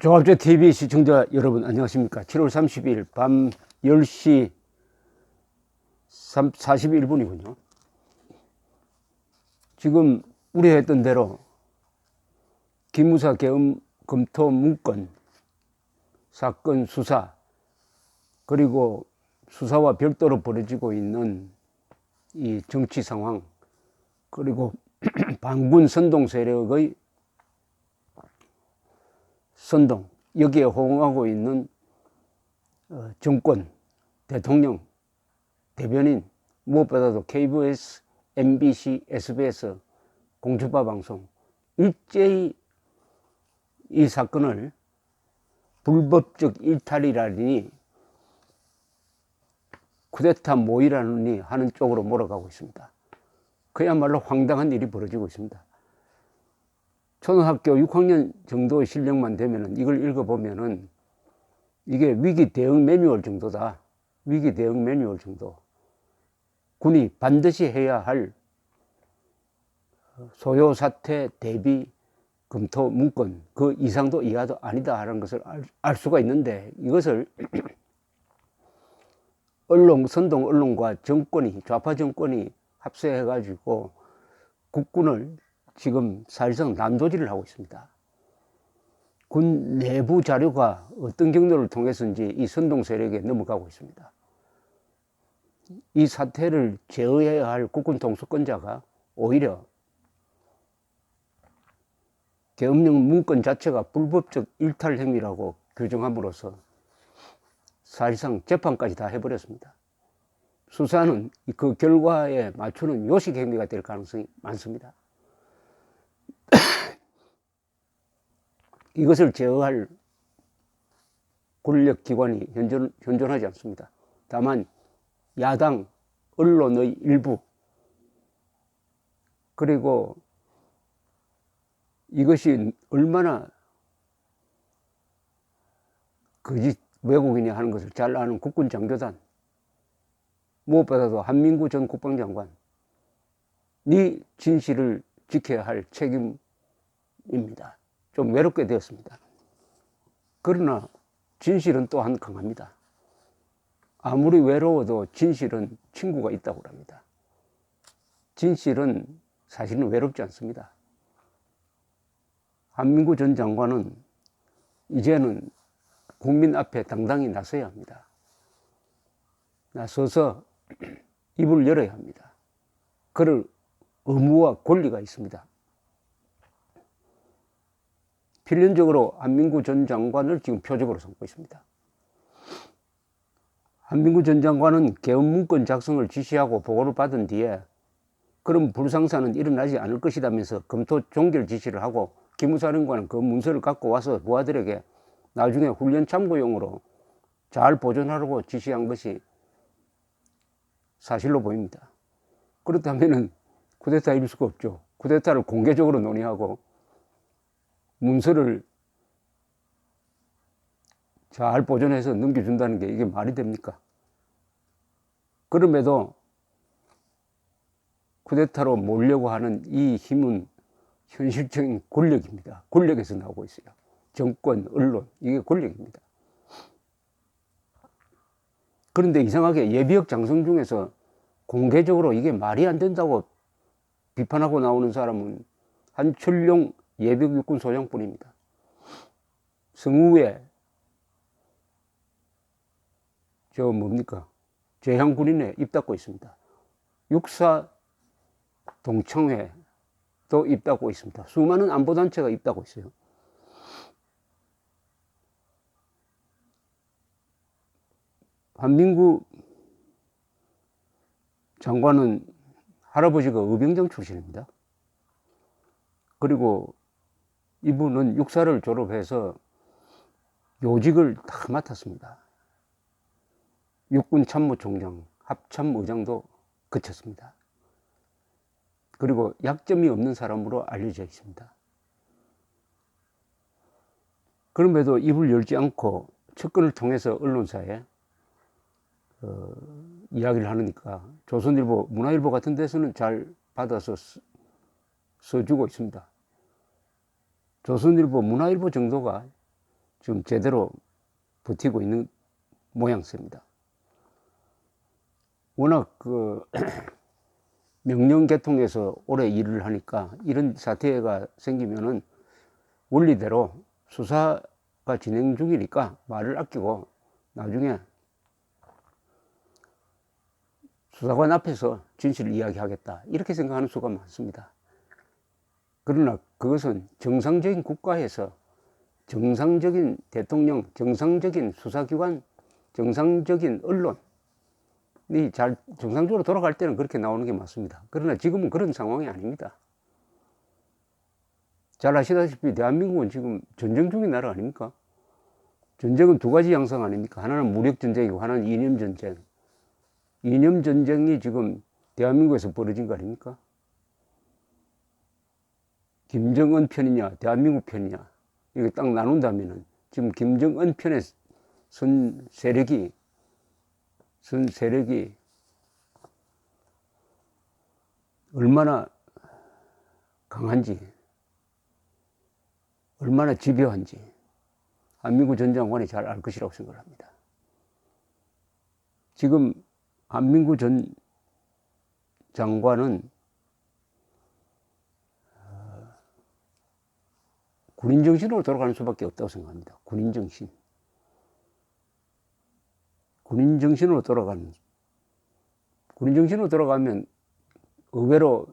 종합제 TV 시청자 여러분 안녕하십니까. 7월 30일 밤 10시 41분이군요. 지금 우려했던 대로 기무사 계엄 검토 문건 사건 수사, 그리고 수사와 별도로 벌어지고 있는 이 정치 상황, 그리고 반군 선동 세력의 선동, 여기에 호응하고 있는 정권, 대통령, 대변인, 무엇보다도 KBS, MBC, SBS, 공중파 방송, 일제히 이 사건을 불법적 일탈이라니, 쿠데타 모의라니 하는 쪽으로 몰아가고 있습니다. 그야말로 황당한 일이 벌어지고 있습니다. 초등학교 6학년 정도의 실력만 되면은, 이걸 읽어보면은 이게 위기 대응 매뉴얼 정도다. 위기 대응 매뉴얼 정도. 군이 반드시 해야 할 소요 사태 대비 검토 문건, 그 이상도 이하도 아니다 하는 것을 알 수가 있는데, 이것을 선동 언론과 정권이, 좌파 정권이 합세해가지고 국군을 지금 사실상 난도질을 하고 있습니다. 군 내부 자료가 어떤 경로를 통해서인지 이 선동 세력에 넘어가고 있습니다. 이 사태를 제어해야 할 국군 통수권자가 오히려 계엄령 문건 자체가 불법적 일탈 행위라고 규정함으로써 사실상 재판까지 다 해버렸습니다. 수사는 그 결과에 맞추는 요식 행위가 될 가능성이 많습니다. 이것을 제어할 권력기관이 현존하지 않습니다. 다만 야당, 언론의 일부, 그리고 이것이 얼마나 거짓 왜곡이냐 하는 것을 잘 아는 국군 장교단, 무엇보다도 한민구 전 국방장관, 이 진실을 지켜야 할 책임입니다. 좀 외롭게 되었습니다. 그러나 진실은 또한 강합니다. 아무리 외로워도 진실은 친구가 있다고 합니다. 진실은 사실은 외롭지 않습니다. 한민구 전 장관은 이제는 국민 앞에 당당히 나서야 합니다. 나서서 입을 열어야 합니다. 그럴 의무와 권리가 있습니다. 필연적으로 한민구 전 장관을 지금 표적으로 삼고 있습니다. 한민구 전 장관은 계엄 문건 작성을 지시하고 보고를 받은 뒤에 그런 불상사는 일어나지 않을 것이라면서 검토 종결 지시를 하고, 기무사령관은 그 문서를 갖고 와서 부하들에게 나중에 훈련 참고용으로 잘 보존하라고 지시한 것이 사실로 보입니다. 그렇다면 쿠데타일 수가 없죠. 쿠데타를 공개적으로 논의하고 문서를 잘 보존해서 넘겨준다는 게 이게 말이 됩니까? 그럼에도 쿠데타로 몰려고 하는 이 힘은 현실적인 권력입니다. 권력에서 나오고 있어요. 정권, 언론, 이게 권력입니다. 그런데 이상하게 예비역 장성 중에서 공개적으로 이게 말이 안 된다고 비판하고 나오는 사람은 한철룡 예비역 육군 소장뿐입니다. 성우에 제향군인에 입 닫고 있습니다. 육사 동창회도 입 닫고 있습니다. 수많은 안보단체가 입 닫고 있어요. 한민구 장관은 할아버지가 의병장 출신입니다. 그리고 이분은 육사를 졸업해서 요직을 다 맡았습니다. 육군 참모총장, 합참의장도 거쳤습니다. 그리고 약점이 없는 사람으로 알려져 있습니다. 그럼에도 입을 열지 않고 측근을 통해서 언론사에 이야기를 하니까 조선일보, 문화일보 같은 데서는 잘 받아서 써주고 있습니다. 조선일보, 문화일보 정도가 좀 제대로 버티고 있는 모양새입니다. 워낙 명령 계통에서 오래 일을 하니까 이런 사태가 생기면은 원리대로 수사가 진행 중이니까 말을 아끼고 나중에 수사관 앞에서 진실을 이야기하겠다 이렇게 생각하는 수가 많습니다. 그러나 그것은 정상적인 국가에서 정상적인 대통령, 정상적인 수사기관, 정상적인 언론이 잘 정상적으로 돌아갈 때는 그렇게 나오는 게 맞습니다. 그러나 지금은 그런 상황이 아닙니다. 잘 아시다시피 대한민국은 지금 전쟁 중인 나라 아닙니까? 전쟁은 두 가지 양상 아닙니까? 하나는 무력전쟁이고 하나는 이념전쟁. 이념전쟁이 지금 대한민국에서 벌어진 거 아닙니까? 김정은 편이냐 대한민국 편이냐 이거 딱 나눈다면은 지금 김정은 편에 선 세력이 얼마나 강한지 얼마나 집요한지 한민구 전 장관이 잘 알 것이라고 생각을 합니다. 지금 한민구 전 장관은 군인정신으로 돌아가는 수밖에 없다고 생각합니다. 군인정신. 군인정신으로 돌아가면 의외로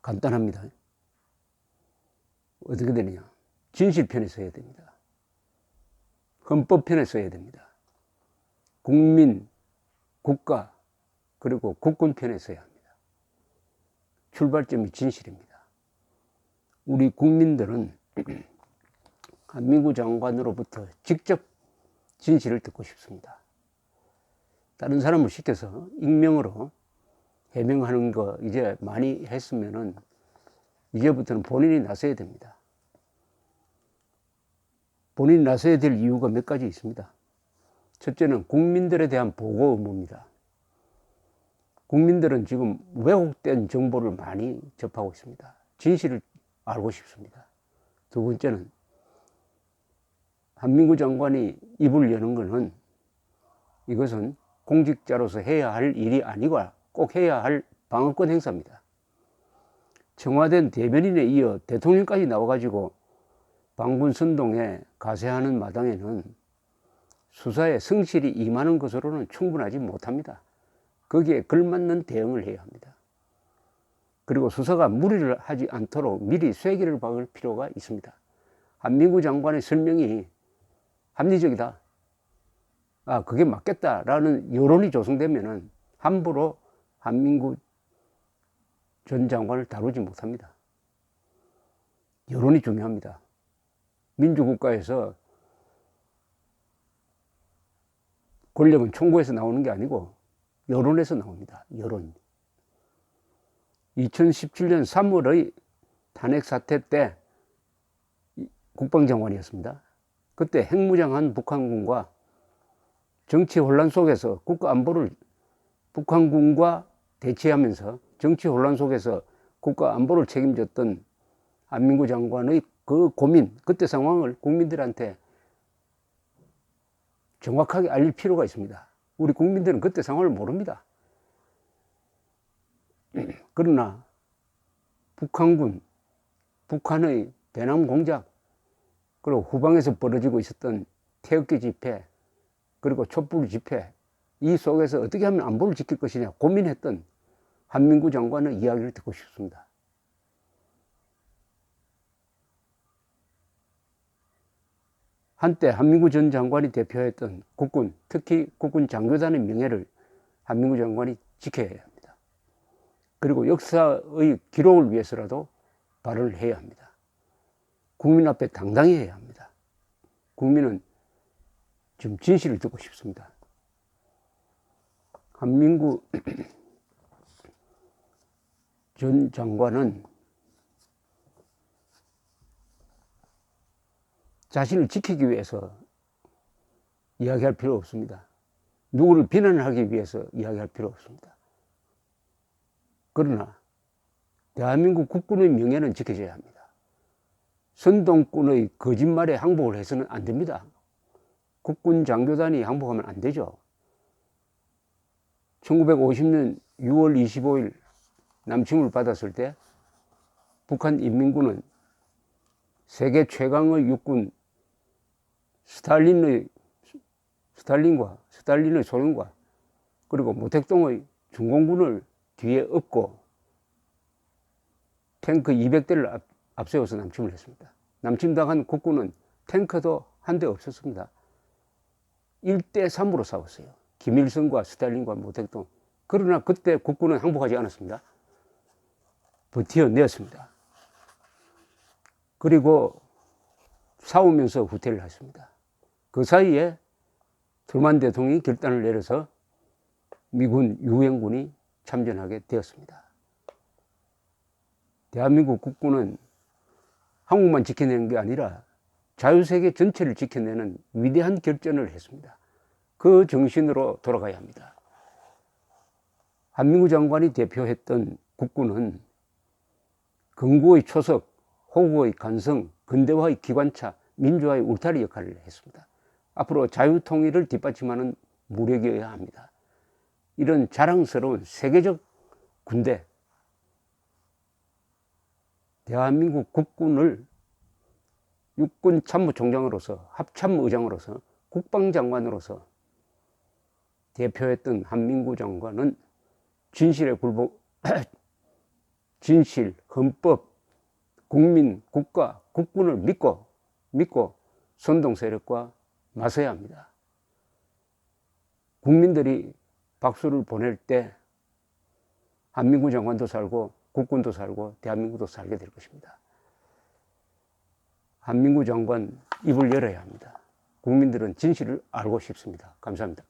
간단합니다. 어떻게 되느냐. 진실편에 서야 됩니다. 헌법편에 서야 됩니다. 국민, 국가, 그리고 국군편에 서야 합니다. 출발점이 진실입니다. 우리 국민들은 한민구 장관으로부터 직접 진실을 듣고 싶습니다. 다른 사람을 시켜서 익명으로 해명하는 거 이제 많이 했으면은 이제부터는 본인이 나서야 됩니다. 본인이 나서야 될 이유가 몇 가지 있습니다. 첫째는 국민들에 대한 보고 의무입니다. 국민들은 지금 왜곡된 정보를 많이 접하고 있습니다. 진실을 알고 싶습니다. 두 번째는 한민구 장관이 입을 여는 것은 이것은 공직자로서 해야 할 일이 아니고 꼭 해야 할 방어권 행사입니다. 청와대 대변인에 이어 대통령까지 나와가지고 방군 선동에 가세하는 마당에는 수사에 성실히 임하는 것으로는 충분하지 못합니다. 거기에 걸맞는 대응을 해야 합니다. 그리고 수사가 무리를 하지 않도록 미리 쐐기를 박을 필요가 있습니다. 한민구 장관의 설명이 합리적이다. 아, 그게 맞겠다라는 여론이 조성되면은 함부로 한민구 전 장관을 다루지 못합니다. 여론이 중요합니다. 민주국가에서 권력은 총구에서 나오는 게 아니고 여론에서 나옵니다. 여론. 2017년 3월의 탄핵 사태 때 국방장관이었습니다. 그때 핵무장한 북한군과 정치 혼란 속에서 국가 안보를 북한군과 대치하면서 정치 혼란 속에서 국가 안보를 책임졌던 한민구 장관의 그 고민, 그때 상황을 국민들한테 정확하게 알릴 필요가 있습니다. 우리 국민들은 그때 상황을 모릅니다. 그러나 북한군, 북한의 대남 공작, 그리고 후방에서 벌어지고 있었던 태극기 집회, 그리고 촛불 집회, 이 속에서 어떻게 하면 안보를 지킬 것이냐 고민했던 한민구 장관의 이야기를 듣고 싶습니다. 한때 한민구 전 장관이 대표했던 국군, 특히 국군 장교단의 명예를 한민구 장관이 지켜야 합니다. 그리고 역사의 기록을 위해서라도 발언을 해야 합니다. 국민 앞에 당당히 해야 합니다. 국민은 지금 진실을 듣고 싶습니다. 한민구 전 장관은 자신을 지키기 위해서 이야기할 필요 없습니다. 누구를 비난하기 위해서 이야기할 필요 없습니다. 그러나 대한민국 국군의 명예는 지켜져야 합니다. 선동꾼의 거짓말에 항복을 해서는 안 됩니다. 국군 장교단이 항복하면 안 되죠. 1950년 6월 25일 남침을 받았을 때 북한 인민군은 세계 최강의 육군 스탈린의 소련과 그리고 모택동의 중공군을 뒤에 업고 탱크 200대를 앞세워서 남침을 했습니다. 남침당한 국군은 탱크도 한 대 없었습니다. 1대3으로 싸웠어요. 김일성과 스탈린과 모택동. 그러나 그때 국군은 항복하지 않았습니다. 버텨냈습니다. 그리고 싸우면서 후퇴를 했습니다. 그 사이에 트루만 대통령이 결단을 내려서 미군 유엔군이 참전하게 되었습니다. 대한민국 국군은 한국만 지켜내는 게 아니라 자유세계 전체를 지켜내는 위대한 결전을 했습니다. 그 정신으로 돌아가야 합니다. 한민구 장관이 대표했던 국군은 건국의 초석, 호국의 간성, 근대화의 기관차, 민주화의 울타리 역할을 했습니다. 앞으로 자유통일을 뒷받침하는 무력이어야 합니다. 이런 자랑스러운 세계적 군대, 대한민국 국군을 육군 참모총장으로서, 합참의장으로서, 국방장관으로서 대표했던 한민구 장관은 진실, 헌법, 국민, 국가, 국군을 믿고 선동 세력과 맞서야 합니다. 국민들이 박수를 보낼 때 한민구 장관도 살고 국군도 살고 대한민국도 살게 될 것입니다. 한민구 장관 입을 열어야 합니다. 국민들은 진실을 알고 싶습니다. 감사합니다.